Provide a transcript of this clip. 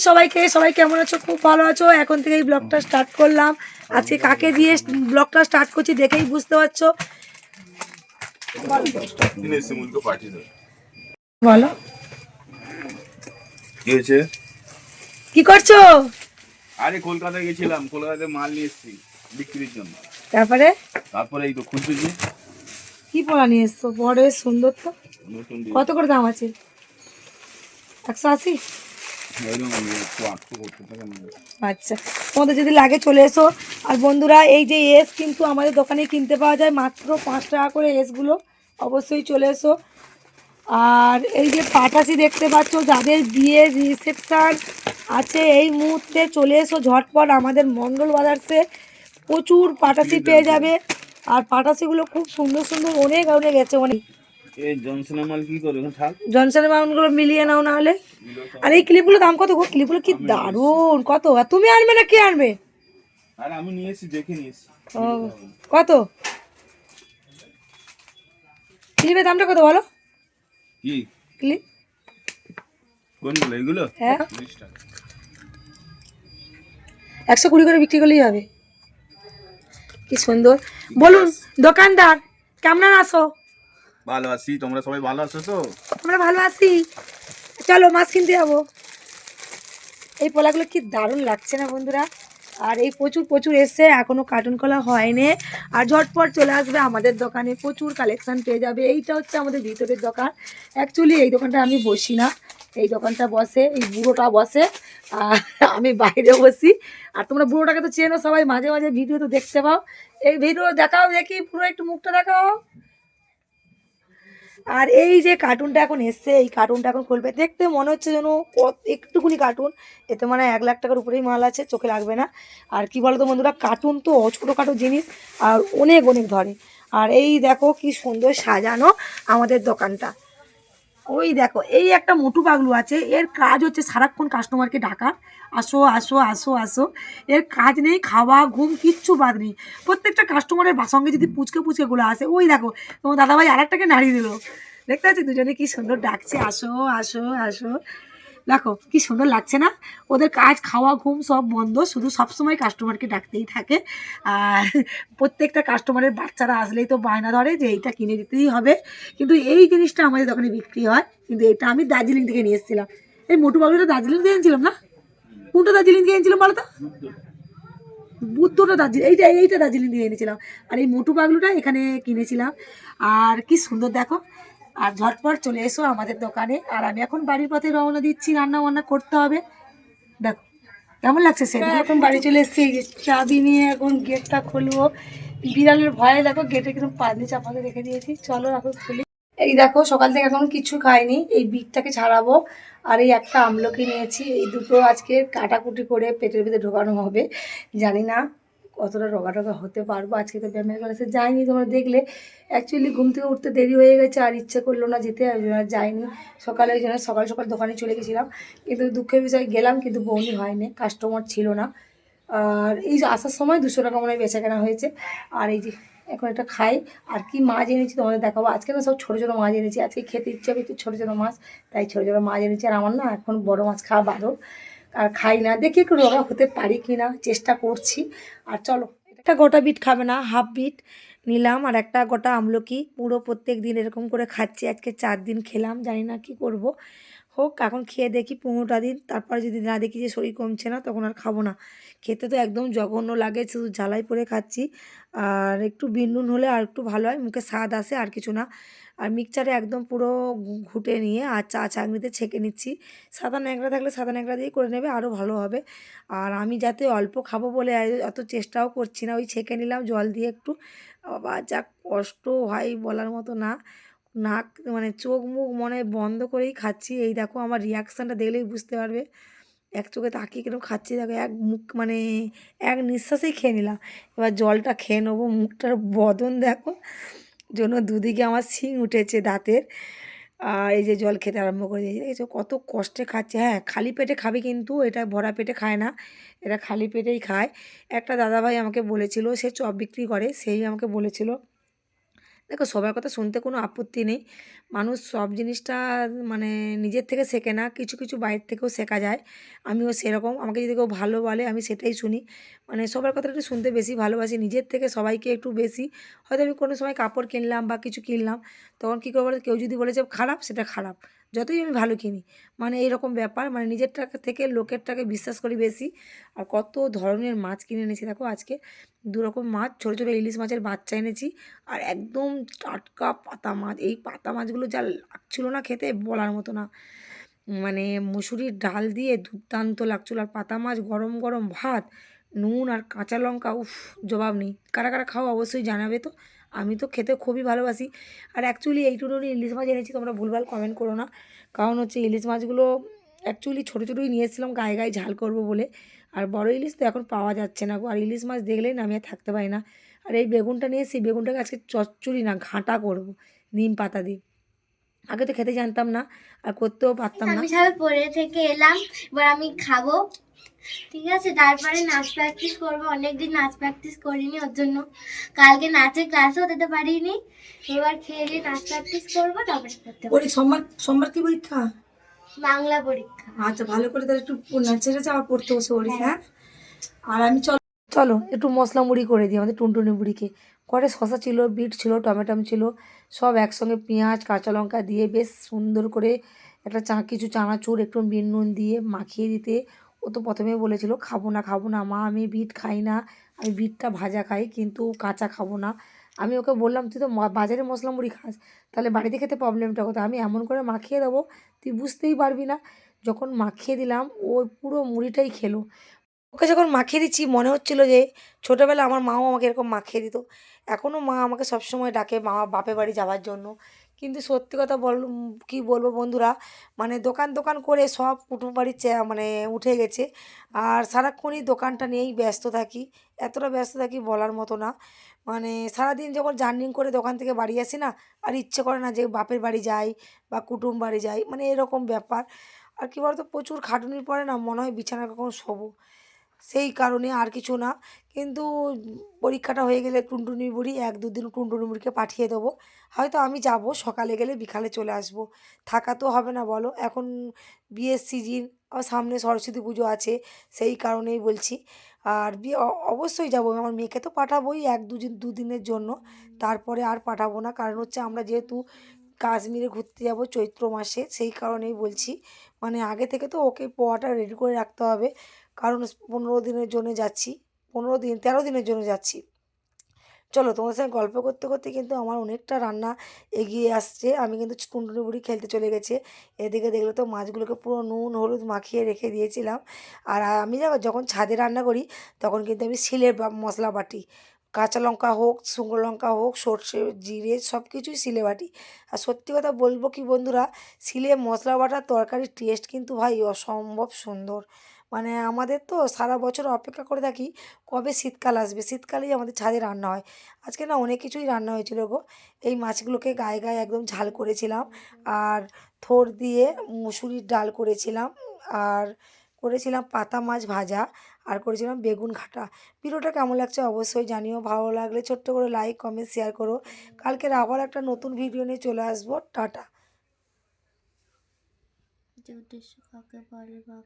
সবাইকে, সবাই কেমন আছো? খুব ভালো আছো? এখন থেকেই ব্লগটা স্টার্ট করলাম। আজকে কাকে দিয়ে ব্লগটা স্টার্ট করছি দেখেই বুঝতে পারছো। বলো কি হয়েছে? কি করছো? আরে কলকাতায় গেছিলাম, কলকাতায় মাল নিয়ে এসেছি বিক্রির জন্য। তারপরে এই তো খুঁজতেছি। কি পড়া নিয়ে এসছো? বড় বেশ সুন্দর তো। নতুন কত করে দাম আছে? 180। আচ্ছা, তোমাদের যদি লাগে চলে এসো। আর বন্ধুরা, এই যে এস কিন্তু আমাদের দোকানে কিনতে পাওয়া যায় মাত্র 5 টাকা করে এসগুলো। অবশ্যই চলে এসো। আর এই যে পাটাশি দেখতে পাচ্ছ, যাদের বিয়ের রিসেপশান আছে এই মুহূর্তে চলে এসো ঝটপট আমাদের মণ্ডল বাজারসে। প্রচুর পাটাশি পেয়ে যাবে। আর পাটাশিগুলো খুব সুন্দর সুন্দর, অনেক অনেক গেছে অনেক। এই জনসনের মাল কি করবে এখন? থাক, জনসনের মাউন্টগুলো মিলিয়ে নাও না হলে। আর এই ক্লিপগুলো দাম কত গো? ক্লিপগুলো কি দারুণ! কত? আর তুমি আনবে না কে আনবে? আরে আমি নিয়ে এসেছি, দেখে নিয়ে এসেছি। ও, কত ক্লিপের দামটা কত বলো? কি ক্লিপ কোনগুলো? এগুলো হ্যাঁ 30 টাকা। 120 করে বিক্রি করলেই হবে। কি সুন্দর! বলুন দোকানদার, কেমন আছো? ভালো আছি, তোমরা সবাই ভালো আছো তো? আমরা ভালো আছি। চলো মাছ কিনতে যাবো। এই পোলাগুলো কি দারুণ লাগছে না বন্ধুরা? আর এই প্রচুর প্রচুর এসছে, এখনো কার্টুন খোলা হয়নি। আর ঝটপট চলে আসবে আমাদের দোকানে, প্রচুর কালেকশন পেয়ে যাবে। এইটা হচ্ছে আমাদের ভিতরের দোকান। অ্যাকচুয়ালি এই দোকানটা আমি বসি না, এই দোকানটা বসে এই বুড়োটা বসে, আর আমি বাইরে বসি। আর তোমরা বুড়োটাকে তো চেনো সবাই, মাঝে মাঝে ভিডিও তো দেখতে পাও। এই ভিডিও দেখাও দেখি, পুরো একটু মুখটা দেখাও। আর এই যে কার্টুনটা এখন এসছে, এই কার্টুনটা এখন খুলবে, দেখতে মনে হচ্ছে যেন একটুকুনি কার্টুন, এতে মানে 1 লাখ টাকার উপরেই মাল আছে, চোখে লাগবে না। আর কি বলতো বন্ধুরা, কার্টুন তো ছোটোখাটো জিনিস আর অনেক অনেক ধরে। আর এই দেখো কি সুন্দর সাজানো আমাদের দোকানটা। ওই দেখো, এই একটা মোটু পাগলু আছে, এর কাজ হচ্ছে সারাক্ষণ কাস্টমারকে ডাকা, আসো আসো আসো আসো। এর কাজ নেই, খাওয়া ঘুম কিচ্ছু বাদ নেই। প্রত্যেকটা কাস্টমারের সঙ্গে যদি পুচকে পুচকেগুলো আসে, ওই দেখো তোমার দাদাভাই আরেকটাকে নাড়িয়ে দিল, দেখতে পাচ্ছি দুজনে কি সুন্দর ডাকছে, আসো আসো আসো। দেখো কি সুন্দর লাগছে না? ওদের কাজ খাওয়া ঘুম সব বন্ধ, শুধু সবসময় কাস্টমারকে ডাকতেই থাকে। আর প্রত্যেকটা কাস্টমারের বাচ্চারা আসলেই তো বায়না ধরে যে এইটা কিনে দিতেই হবে। কিন্তু এই জিনিসটা আমাদের দোকানে বিক্রি হয়, কিন্তু এটা আমি দার্জিলিং থেকে নিয়ে এসেছিলাম। এই মোটু বাবুটা দার্জিলিং থেকে এনেছিলাম না? কোনটা দার্জিলিং থেকে এনেছিলাম বলো তো? বুদ্ধটা দার্জিলিং, এইটা দার্জিলিং থেকে এনেছিলাম। আর এই মোটু পাগলুটা এখানে কিনেছিলাম। আর কি সুন্দর দেখো। আর ঝটপট চলে এসো আমাদের দোকানে। আর আমি এখন বাড়ির পথে রওনা দিচ্ছি, রান্না বান্না করতে হবে। দেখো কেমন লাগছে সেটা। এখন বাড়ি চলে এসেছি, এই যে চাবি নিয়ে এখন গেটটা খুলবো। বিড়ালের ভয়ে দেখো গেটে কিন্তু পানি চাপাতে রেখে দিয়েছি, চলো এখন খুলি। এই দেখো সকাল থেকে এখন কিছু খাইনি, এই বিটটাকে ছাড়াবো। আর এই একটা আমলকি নিয়েছি, এই দুটো আজকে কাটাকুটি করে পেটের ভিতরে ঢোকানো হবে। জানি না কতটা রোগা হতে পারবো। আজকে তো ব্যায়ামের ক্লাসে যাইনি, তোমরা দেখলে। অ্যাকচুয়ালি ঘুম থেকে উঠতে দেরি হয়ে গেছে, আর ইচ্ছে করলো না যেতে, ওই জন্য যাইনি। সকালে ওই জন্য সকাল সকাল দোকানে চলে গেছিলাম, কিন্তু দুঃখের বিষয় গেলাম কিন্তু বউনি হয়নি, কাস্টমার ছিল না। আর এই যে আসার সময় 200 টাকা মনে হয় বেচা কেনা হয়েছে। আর এই যে এখন একটা খাই। আর কি মাছ এনেছি তোমাদের দেখাবো। আজকে না সব ছোটো ছোটো মাছ এনেছি, আজকে খেতে ইচ্ছা করছে ছোটো ছোটো মাছ, তাই ছোটো ছোটো মাছ এনেছি। আর আমার না এখন বড়ো মাছ খাওয়া বারো, আর খাই না, দেখি একটু রোগা হতে পারি কি না, চেষ্টা করছি। আর চলো, একটা গোটা বিট খাবে না, হাফ বিট নিলাম, আর একটা গোটা আমলকি। পুরো প্রত্যেক দিন এরকম করে খাচ্ছি, আজকে 4 দিন খেলাম, জানি না কি করব। হোক, এখন খেয়ে দেখি 15টা দিন, তারপর যদি না দেখি যে শরীর কমছে না, তখন আর খাবো না। খেতে তো একদম জঘন্য লাগে, শুধু ঝালাই করে খাচ্ছি। আর একটু বিনুন হলে আর একটু ভালো হয়, মুখে স্বাদ আসে, আর কিছু না। আর মিক্সচারে একদম পুরো ঘুটে নিয়ে আর চাঙনিতে ছেঁকে নিচ্ছি। সাদা ন্যাংরা থাকলে সাদা ন্যাংরা দিয়ে করে নেবে, আরও ভালো হবে। আর আমি যাতে অল্প খাবো বলে অত চেষ্টাও করছি না, ওই ছেঁকে নিলাম জল দিয়ে একটু। বাবা যা কষ্ট ভাই, বলার মতো না। নাক মানে চোখ মুখ মনে হয় বন্ধ করেই খাচ্ছি। এই দেখো আমার রিয়াকশানটা দেখলেই বুঝতে পারবে। এক চোখে তাকিয়ে কিরকম খাচ্ছি দেখো, এক মুখ মানে এক নিঃশ্বাসেই খেয়ে নিলাম। এবার জলটা খেয়ে নেবো, মুখটার বদন দেখো, জন্য দুদিকে আমার শিং উঠেছে দাঁতের। আর এই যে জল খেতে আরম্ভ করে দিয়েছি, দেখেছো কত কষ্টে খাচ্ছে। হ্যাঁ, খালি পেটে খাবে, কিন্তু এটা ভরা পেটে খায় না, এটা খালি পেটেই খায়। একটা দাদাভাই আমাকে বলেছিল, সে চপ বিক্রি করে, সেই আমাকে বলেছিল দেখো সবার কথা শুনতে কোনো আপত্তি নেই, মানুষ সব জিনিসটা মানে নিজের থেকে শেখে না, কিছু কিছু বাইরের থেকেও শেখা যায়। আমিও সেরকম, আমাকে যদি কেউ ভালো বলে আমি সেটাই শুনি, মানে সবার কথা একটু শুনতে বেশি ভালোবাসি, নিজের থেকে সবাইকে একটু বেশি। হয়তো আমি কোনো সময় কাপড় কিনলাম বা কিছু কিনলাম, তখন কী করবো বলো, কেউ যদি বলে যে খারাপ, সেটা খারাপ, যতই আমি ভালো কিনি, মানে এইরকম ব্যাপার, মানে নিজের টাকা থেকে লোকেরটাকে বিশ্বাস করি বেশি। আর কত ধরনের মাছ কিনে এনেছি দেখো আজকে, দু রকম মাছ, ছোটো ছোটো ইলিশ মাছের বাচ্চা এনেছি, আর একদম টাটকা পাতা মাছ। এই পাতা মাছগুলো যা লাগছিল না খেতে, বলার মতো না, মানে মুসুরির ডাল দিয়ে দুর্দান্ত লাগছিল, আর পাতা মাছ গরম গরম ভাত, নুন আর কাঁচা লঙ্কা, উফ, জবাব নেই। কারা কারা খাও অবশ্যই জানাবে তো, আমি তো খেতে খুবই ভালোবাসি। আর অ্যাকচুয়ালি এইটুকুনি ইলিশ মাছ এনেছি, তোমরা ভুলভাল কমেন্ট করো না, কারণ হচ্ছে ইলিশ মাছগুলো অ্যাকচুয়ালি ছোটো ছোটোই নিয়ে এসেছিলাম গায়ে গায়ে ঝাল করবো বলে, আর বড় ইলিশ তো এখন পাওয়া যাচ্ছে না গো, আর ইলিশ মাছ দেখলেই না আমি আর থাকতে পারি না। আর এই বেগুনটা নিয়ে এসেছি, বেগুনটাকে আজকে চচ্চড়ি না ঘাঁটা করবো নিম পাতা দিয়ে, আগে তো খেতে জানতাম না আর করতেও পারতাম না। আমি সবে পড়ে থেকে এলাম, এবার আমি খাবো, ঠিক আছে? তারপরে নাচ প্র্যাকটিস করবো, অনেকদিন নাচ প্র্যাকটিস করিনি, ওর জন্য কালকে নাচের ক্লাসেও যেতে পারিনি। এবার খেয়ে দিয়ে নাচ প্র্যাকটিস করবো, তারপরে করতে হবে। সোমবার সোমবার কি পরীক্ষা? বাংলা পরীক্ষা। আচ্ছা, ভালো করে তাহলে একটু নাচে টাচে আবার পড়তে বসে পড়িস, হ্যাঁ? আর আমি চলো চলো একটু মশলা মুড়ি করে দিই আমাদের টুনটুনি বুড়িকে। ঘরে শসা ছিল, বিট ছিল, টমেটম ছিল, সব একসঙ্গে পেঁয়াজ কাঁচা লঙ্কা দিয়ে বেশ সুন্দর করে একটা কিছু চানাচুর একটু বিন নুন দিয়ে মাখিয়ে দিতে। ও তো প্রথমেই বলেছিল খাবো না মা, আমি বিট খাই না, আমি বিটটা ভাজা খাই কিন্তু কাঁচা খাবো না। আমি ওকে বললাম তুই তো বাজারে মশলা মুড়ি খাস, তাহলে বাড়িতে খেতে প্রবলেমটা কোথায়? আমি এমন করে মাখিয়ে দেবো তুই বুঝতেই পারবি না। যখন মাখিয়ে দিলাম ও পুরো মুড়িটাই খেলো। ওকে যখন মাখিয়ে দিচ্ছি মনে হচ্ছিল যে ছোটোবেলায় আমার মাও আমাকে এরকম মাখিয়ে দিত। এখনও মা আমাকে সবসময় ডাকে মা বাপের বাড়ি যাওয়ার জন্য, কিন্তু সত্যি কথা কী বলবো বন্ধুরা, মানে দোকান দোকান করে সব কুটুম বাড়ির মানে উঠে গেছে, আর সারাক্ষণই দোকানটা নিয়েই ব্যস্ত থাকি, এতটা ব্যস্ত থাকি বলার মতো না। মানে সারাদিন যখন জার্নি করে দোকান থেকে বাড়ি আসি না, আর ইচ্ছে করে না যে বাপের বাড়ি যাই বা কুটুম বাড়ি যাই, মানে এরকম ব্যাপার। আর কী বলতো, প্রচুর খাটুনির পরে না মনে হয় বিছানায় কখন শোবো, সেই কারণে আর কিছু না। কিন্তু পরীক্ষাটা হয়ে গেলে টুনটুনি বুড়ি 1-2 দিন টুনটুনি বুড়িকে পাঠিয়ে দেবো, হয়তো আমি যাব সকালে গেলে বিকালে চলে আসবো, থাকা তো হবে না বলো, এখন বিয়ের সিজন, আর সামনে সরস্বতী পুজো আছে, সেই কারণেই বলছি। আর বিয়ে অবশ্যই যাবো, আমার মেয়েকে তো পাঠাবোই 1-2 দিনের জন্য, তারপরে আর পাঠাবো না, কারণ হচ্ছে আমরা যেহেতু কাশ্মীরে ঘুরতে যাব চৈত্র মাসে, সেই কারণেই বলছি। মানে আগে থেকে তো ওকে পোয়াটা রেডি করে রাখতে হবে, কারণ 15 দিনের জন্য যাচ্ছি, 15 দিন 13 দিনের জন্য যাচ্ছি। চলো তোমার সঙ্গে গল্প করতে করতে কিন্তু আমার অনেকটা রান্না এগিয়ে আসছে, আমি কিন্তু টুনটুনি বুড়ি খেলতে চলে গেছে। এদিকে দেখলে তো মাছগুলোকে পুরো নুন হলুদ মাখিয়ে রেখে দিয়েছিলাম। আর আমি যখন ছাদে রান্না করি তখন কিন্তু আমি শিলের মশলা বাটি, কাঁচা লঙ্কা হোক শুকনো লঙ্কা হোক সর্ষে জিরে সব কিছুই শিলে বাটি। আর সত্যি কথা বলবো কি বন্ধুরা, শিলে মশলা বাটার তরকারির টেস্ট কিন্তু ভাই অসম্ভব সুন্দর। মানে আমাদের তো সারা বছর অপেক্ষা করে থাকি কবে শীতকাল আসবে, শীতকালেই আমাদের ছাদে রান্না হয়। আজকে না অনেক কিছুই রান্না হয়েছিল গো, এই মাছগুলোকে গায়ে গায়ে একদম ঝাল করেছিলাম, আর থোড় দিয়ে মুসুরির ডাল করেছিলাম, আর করেছিলাম পাতা মাছ ভাজা, আর করেছিলাম বেগুন ঘাটা। ভিডিওটা কেমন লাগছে অবশ্যই জানিও, ভালো লাগলে ছোট্ট করে লাইক কমেন্ট শেয়ার করো। কালকের আবার একটা নতুন ভিডিও নিয়ে চলে আসবো, টাটা। যে উদ্দেশ্য কাকে বলে বা